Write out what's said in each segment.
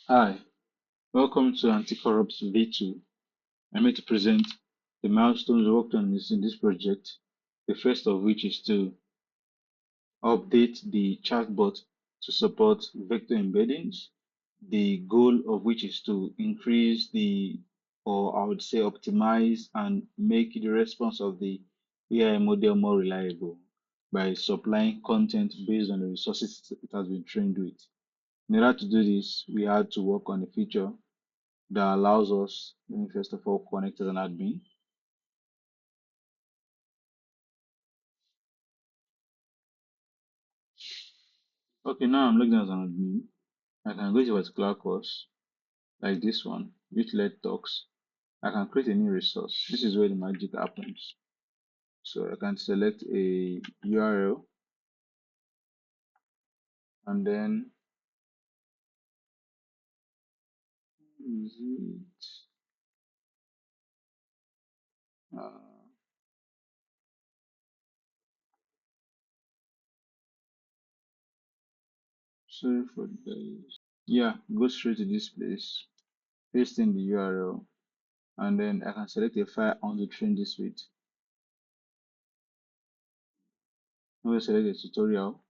Hi, welcome to Anti-Korrupt V2. I'm here to present the milestones worked on in this project, the first of which is to update the chatbot to support vector embeddings, the goal of which is to increase or I would say optimize and make the response of the AI model more reliable by supplying content based on the resources it has been trained with. In order to do this, we had to work on a feature that allows us, let me first of all connect as an admin. Okay, now I'm logged in as an admin. I can go to a particular course, like this one, which led talks. I can create a new resource. This is where the magic happens. So I can select a URL and then is it uh, sorry for this. Yeah, go straight to this place, paste in the URL, and then I can select a file I want to train this with. I'm going to select a tutorial,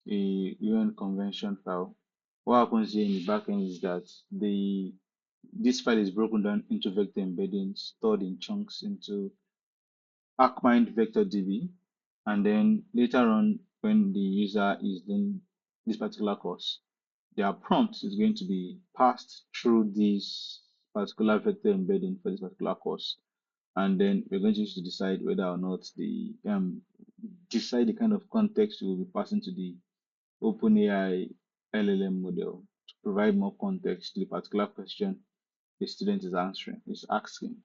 a UN convention file. What happens here in the backend is that this file is broken down into vector embeddings stored in chunks into ArcMind vector DB, and then later on when the user is doing this particular course, their prompt is going to be passed through this particular vector embedding for this particular course, and then we're going to use to decide whether or not decide the kind of context we will be passing to the OpenAI LLM model to provide more context to the particular question the student is asking.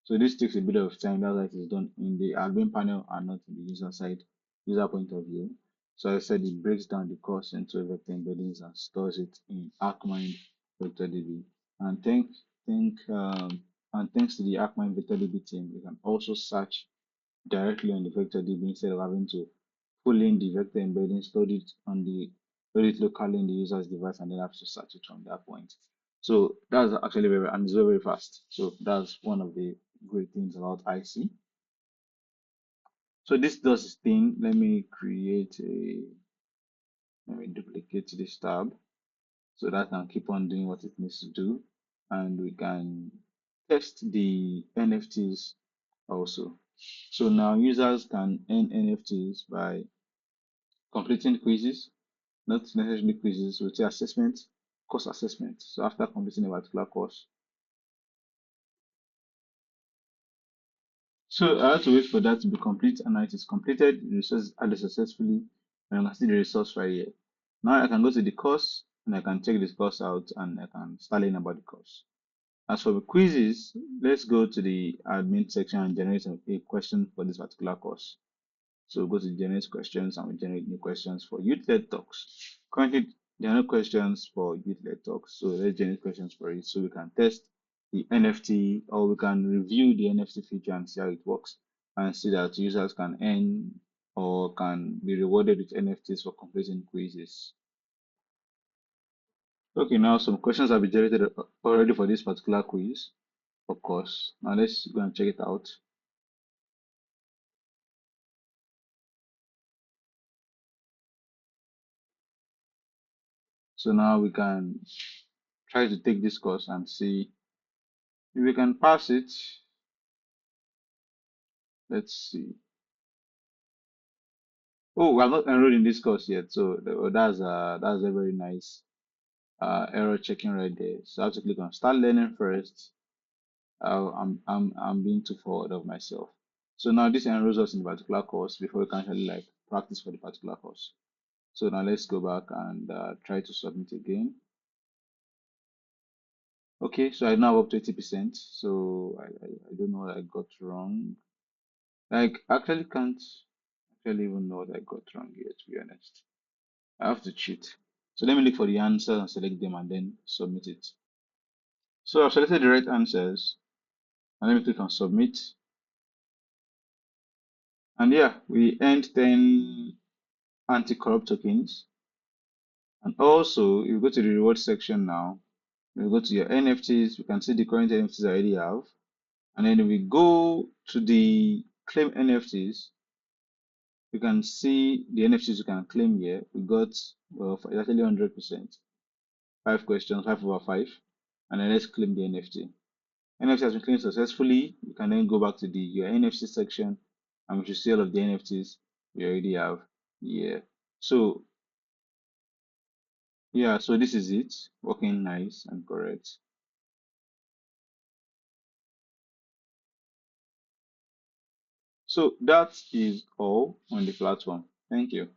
So this takes a bit of time. That's why it is done in the admin panel and not in the user side, user point of view. So as I said, it breaks down the course into vector embeddings and stores it in ArcMind VectorDB. And thanks to the ArcMind VectorDB team, we can also search directly on the VectorDB instead of having to pull in the vector embedding, load it locally in the user's device, and then have to search it from that point. So that's actually and it's very fast. So that's one of the great things about IC. So this does its thing. Let me duplicate this tab so that can keep on doing what it needs to do, and we can test the NFTs also. So now users can earn NFTs by completing quizzes, not necessarily quizzes, we say assessment, course assessment. So after completing a particular course. So I have to wait for that to be complete, and now it is completed, the resource is added successfully, and I can see the resource right here. Now I can go to the course and I can check this course out and I can start learning about the course. As for the quizzes, let's go to the admin section and generate a question for this particular course. So go to generate questions and we generate new questions for youth-led talks. Currently, there are no questions for youth-led talks, so let's generate questions for it so we can test the NFT or we can review the NFT feature and see how it works and see that users can earn or can be rewarded with NFTs for completing quizzes. Okay, now some questions have been generated already for this particular quiz, of course. Now let's go and check it out. So now we can try to take this course and see if we can pass it. Let's see. Oh, I'm not enrolled in this course yet, so that's a very nice error checking right there. So I have to click on start learning first. I'm being too forward of myself. So now this enrolls us in the particular course before we can actually like practice for the particular course. So now let's go back and try to submit again. Okay, so I now up to 80%. So I don't know what I got wrong. Like actually can't actually even know what I got wrong here, to be honest. I have to cheat. So let me look for the answers and select them and then submit it. So I've selected the right answers and let me click on submit. And yeah, we earned 10 anti-corrupt tokens And also, if you go to the reward section now, we go to your NFTs, we can see the current NFTs I already have. And then if we go to the claim NFTs, you can see the NFTs you can claim here. We got it's actually 100%. 5 questions, 5/5. And then let's claim the NFT. NFT has been claimed successfully. You can then go back to your NFC section and we should see all of the NFTs we already have here. So yeah, so this is it. Working nice and correct. So that is all on the platform. Thank you.